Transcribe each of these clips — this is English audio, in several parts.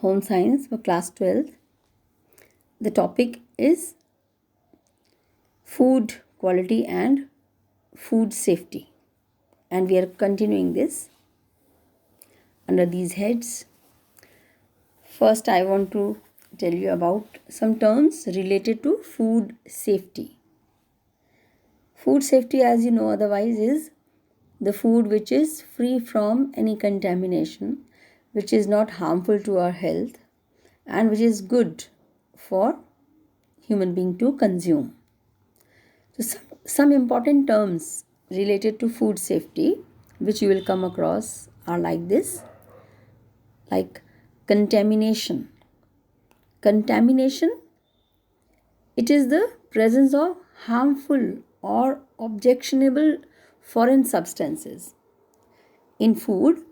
Home Science for class 12th. The topic is food quality and food safety, and we are continuing this under these heads. First, I want to tell you about some terms related to food safety. Food safety, as you know, otherwise is the food which is free from any contamination, which is not harmful to our health, and which is good for human being to consume. So some important terms related to food safety which you will come across are like this, like contamination. Contamination, it is the presence of harmful or objectionable foreign substances in food,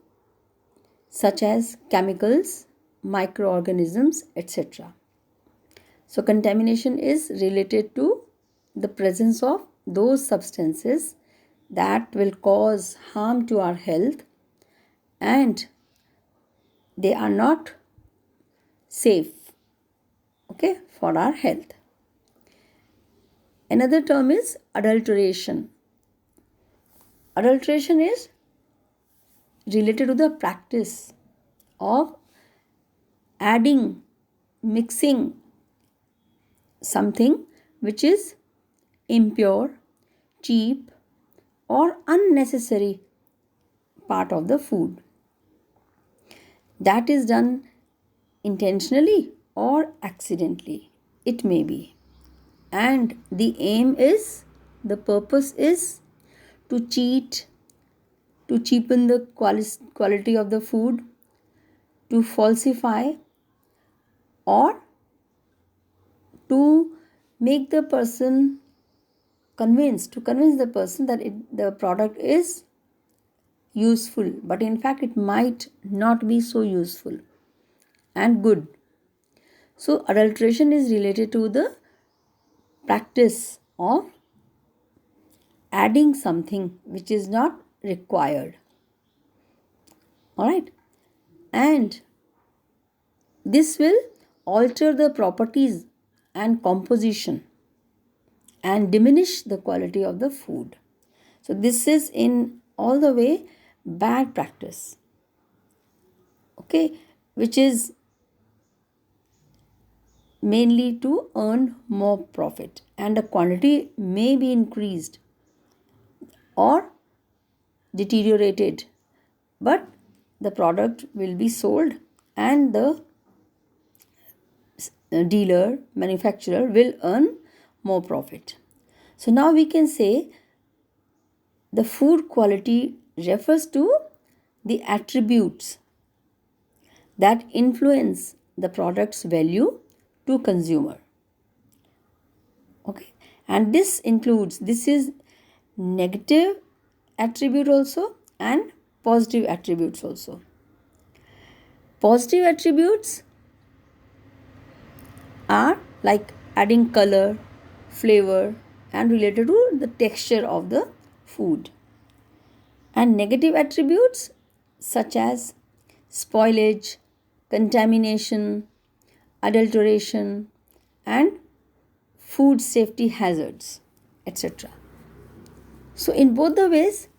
such as chemicals, microorganisms, etc. So, contamination is related to the presence of those substances that will cause harm to our health, and they are not safe, for our health. Another term is adulteration. Adulteration is related to the practice of adding, mixing something which is impure, cheap, or unnecessary part of the food. That is done intentionally or accidentally. It may be. And the aim is, the purpose is to cheat, to cheapen the quality of the food, to falsify, or to make the person convince the person that the product is useful, but in fact it might not be so useful and good. So adulteration is related to the practice of adding something which is not required. Alright, and this will alter the properties and composition and diminish the quality of the food. So this is in all the way bad practice, which is mainly to earn more profit, and the quantity may be increased or deteriorated, but the product will be sold and the dealer, manufacturer will earn more profit. So now we can say the food quality refers to the attributes that influence the product's value to consumer. And this is negative attribute also and positive attributes also. Positive attributes are like adding color, flavor, and related to the texture of the food. And negative attributes such as spoilage, contamination, adulteration, and food safety hazards, etc. So in both the ways,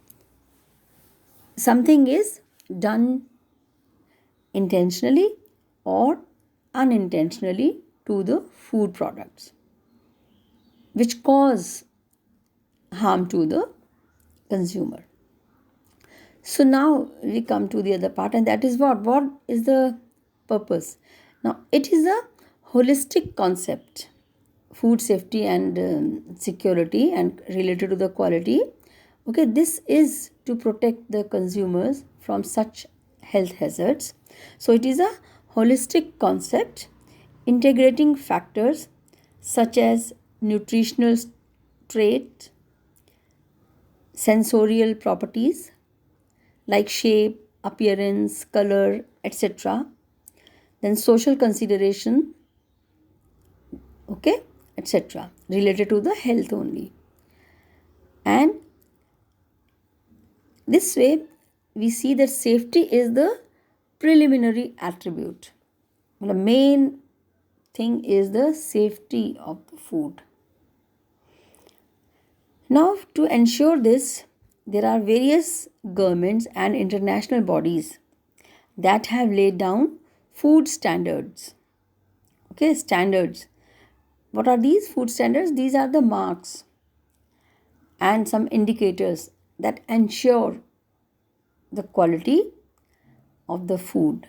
something is done intentionally or unintentionally to the food products, which cause harm to the consumer. So now we come to the other part, and that is what is the purpose. Now it is a holistic concept, food safety and security and related to the quality. This is to protect the consumers from such health hazards. So it is a holistic concept integrating factors such as nutritional trait, sensorial properties like shape, appearance, color, etc. Then social consideration, etc. related to the health only. And this way we see that safety is the preliminary attribute the main thing is the safety of the food. Now, to ensure this, there are various governments and international bodies that have laid down food standards. Okay, standards. What are these food standards? These are the marks and some indicators that ensure the quality of the food.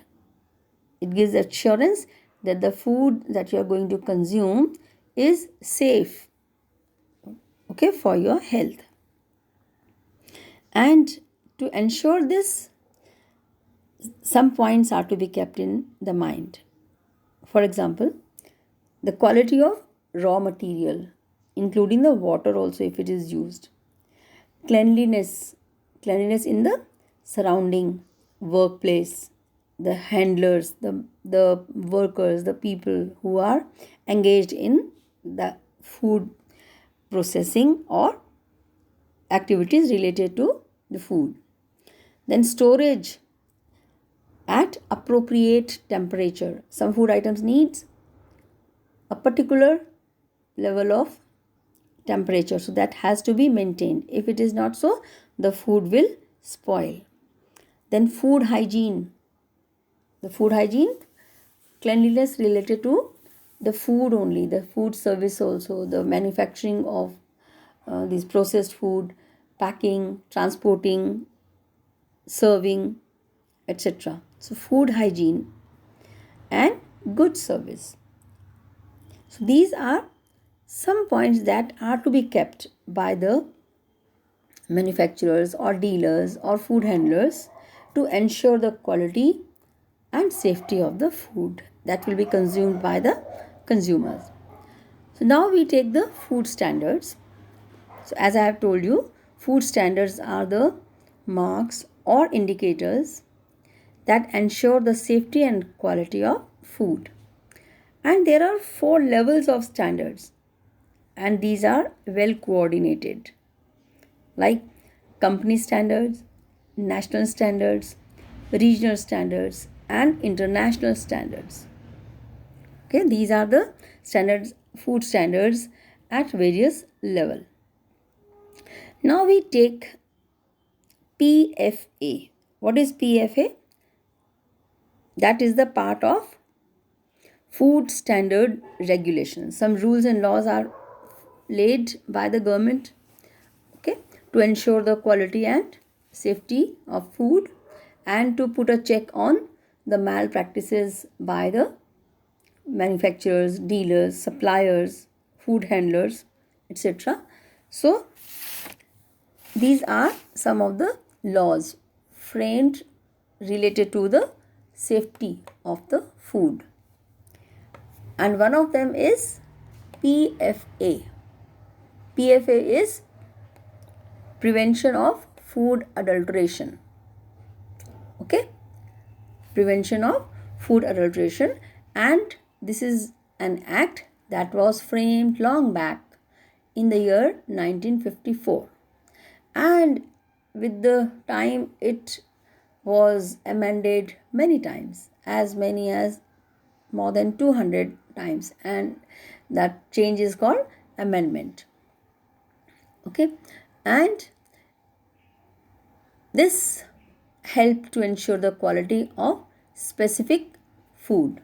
It gives assurance that the food that you are going to consume is safe, okay, for your health. And to ensure this, some points are to be kept in the mind. For example, the quality of raw material, including the water also if it is used. Cleanliness in the surrounding workplace, the handlers, the workers, the people who are engaged in the food processing or activities related to the food. Then storage at appropriate temperature. Some food items needs a particular level of temperature, so that has to be maintained. If it is not so, the food will spoil. Then food hygiene. The food hygiene, cleanliness related to the food only, the food service also, the manufacturing of these processed food, packing, transporting, serving, etc. So food hygiene and good service. So these are some points that are to be kept by the manufacturers or dealers or food handlers to ensure the quality and safety of the food that will be consumed by the consumers. So now we take the food standards. So as I have told you, food standards are the marks or indicators that ensure the safety and quality of food. And there are 4 levels of standards, and these are well coordinated, like company standards, national standards, regional standards, and international standards. Okay, these are the standards, food standards at various level. Now we take PFA. What is PFA? That is the part of food standard regulations. Some rules and laws are laid by the government, okay, to ensure the quality and safety of food and to put a check on the malpractices by the manufacturers, dealers, suppliers, food handlers, etc. So these are some of the laws framed related to the safety of the food. And one of them is PFA. PFA is prevention of food adulteration. Okay? Prevention of food adulteration, and this is an act that was framed long back in the year 1954. And with the time it was amended many times, as many as more than 200 times, and that change is called amendment. Okay, and this helped to ensure the quality of specific food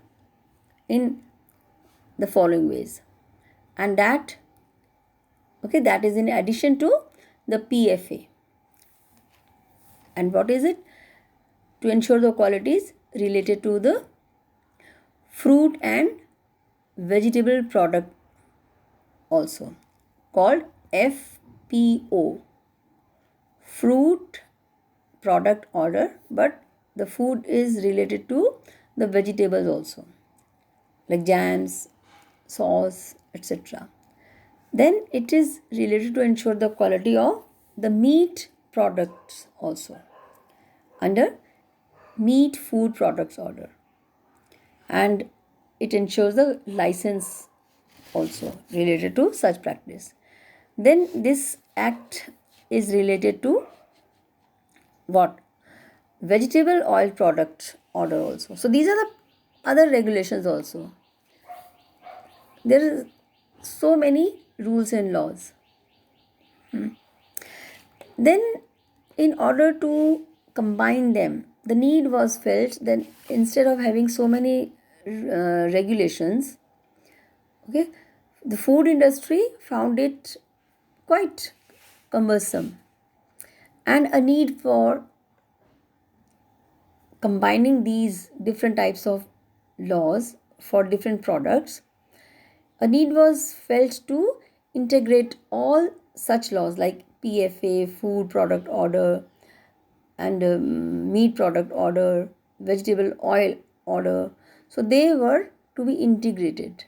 in the following ways, and that is in addition to the PFA. And what is it? To ensure the qualities related to the fruit and vegetable product, also called FPO, fruit product order, but the food is related to the vegetables also, like jams, sauce, etc. Then it is related to ensure the quality of the meat products also, under meat food products order, and it ensures the license also related to such practice. Then this act is related to what? Vegetable oil product order also. So these are the other regulations also. There is so many rules and laws. Then, in order to combine them, the need was felt that instead of having so many regulations, okay, the food industry found it quite cumbersome, and a need for combining these different types of laws for different products. A need was felt to integrate all such laws like PFA, food product order, and meat product order, vegetable oil order. So they were to be integrated,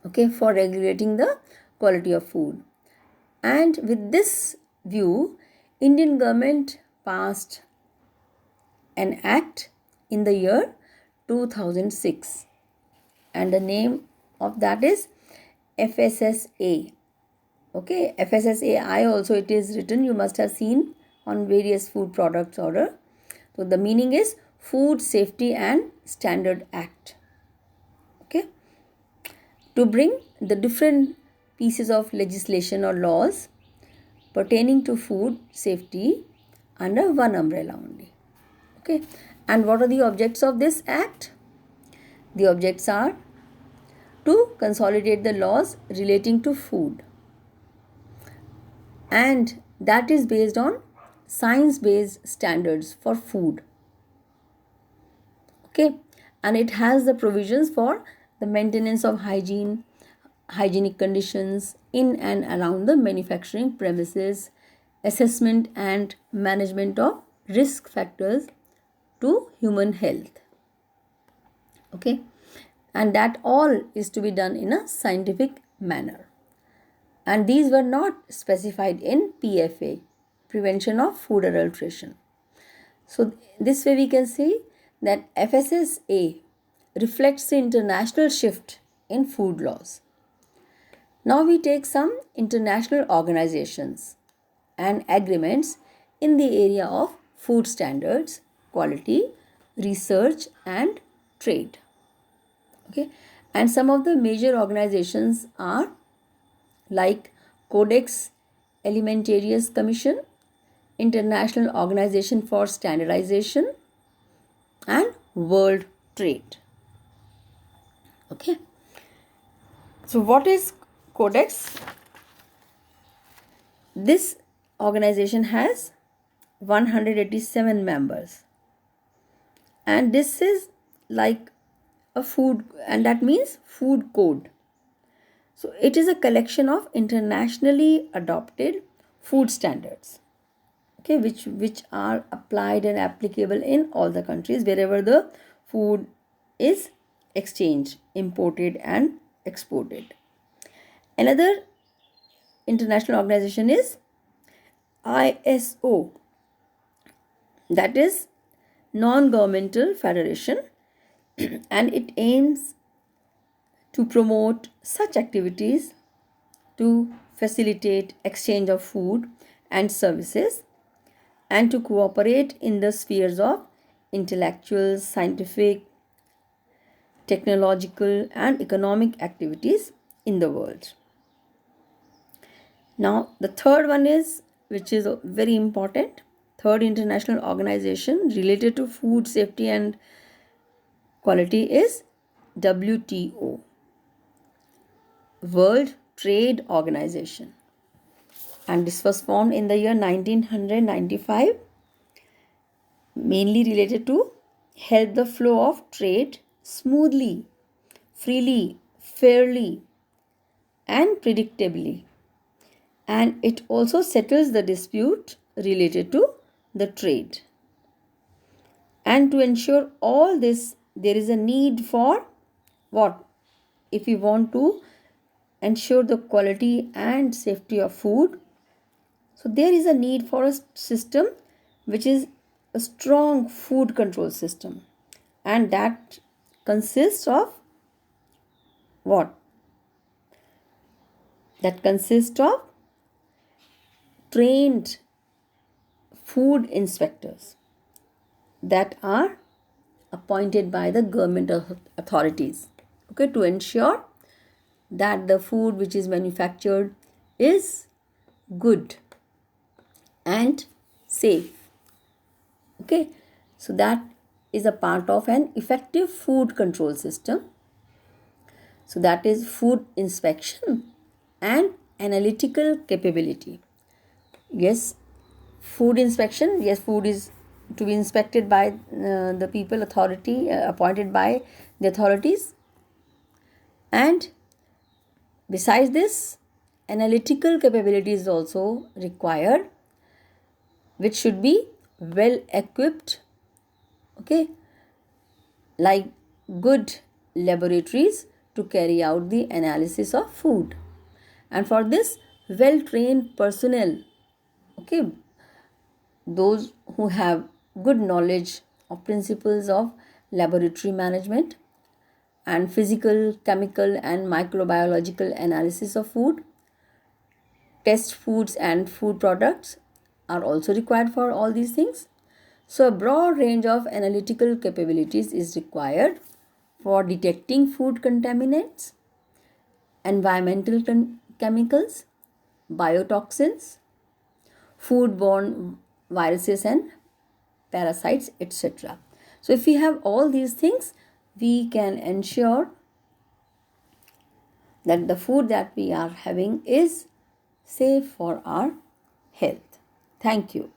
okay, for regulating the quality of food. And with this view, Indian government passed an act in the year 2006, and the name of that is FSSA. Okay, FSSAI also it is written, you must have seen on various food products order. So the meaning is Food Safety and Standard Act. Okay, to bring the different pieces of legislation or laws pertaining to food safety under one umbrella only. Okay, and what are the objects of this act? The objects are to consolidate the laws relating to food, and that is based on science based standards for food. Okay, and it has the provisions for the maintenance of hygienic conditions in and around the manufacturing premises, assessment and management of risk factors to human health. Okay, and that all is to be done in a scientific manner, and these were not specified in PFA, prevention of food adulteration. So this way we can see that FSSA reflects the international shift in food laws. Now we take some international organizations and agreements in the area of food standards, quality, research and trade. Okay, and some of the major organizations are like Codex Alimentarius Commission, International Organization for Standardization, and World Trade. Okay, so what is Codex? This organization has 187 members, and this is like a food, and that means food code. So it is a collection of internationally adopted food standards, okay, which are applied and applicable in all the countries wherever the food is exchanged, imported and exported. Another international organization is ISO, that is non-governmental federation, and it aims to promote such activities to facilitate exchange of food and services and to cooperate in the spheres of intellectual, scientific, technological and economic activities in the world. Now the third one is, which is very important, third international organization related to food safety and quality is WTO, World Trade Organization, and this was formed in the year 1995, mainly related to help the flow of trade smoothly, freely, fairly and predictably, and it also settles the dispute related to the trade. And to ensure all this, there is a need for what? If we want to ensure the quality and safety of food, so there is a need for a system which is a strong food control system, and that consists of what? That consists of trained food inspectors that are appointed by the government authorities, okay, to ensure that the food which is manufactured is good and safe. Okay, so that is a part of an effective food control system. So that is food inspection and analytical capability. Yes, food inspection. Yes, food is to be inspected by the people authority appointed by the authorities. And besides this, analytical capability is also required, which should be well equipped, okay, like good laboratories to carry out the analysis of food. And for this, well trained personnel, okay, those who have good knowledge of principles of laboratory management and physical, chemical, and microbiological analysis of food, test foods and food products are also required for all these things. So, a broad range of analytical capabilities is required for detecting food contaminants, environmental chemicals, biotoxins, foodborne viruses and parasites, etc. So, if we have all these things, we can ensure that the food that we are having is safe for our health. Thank you.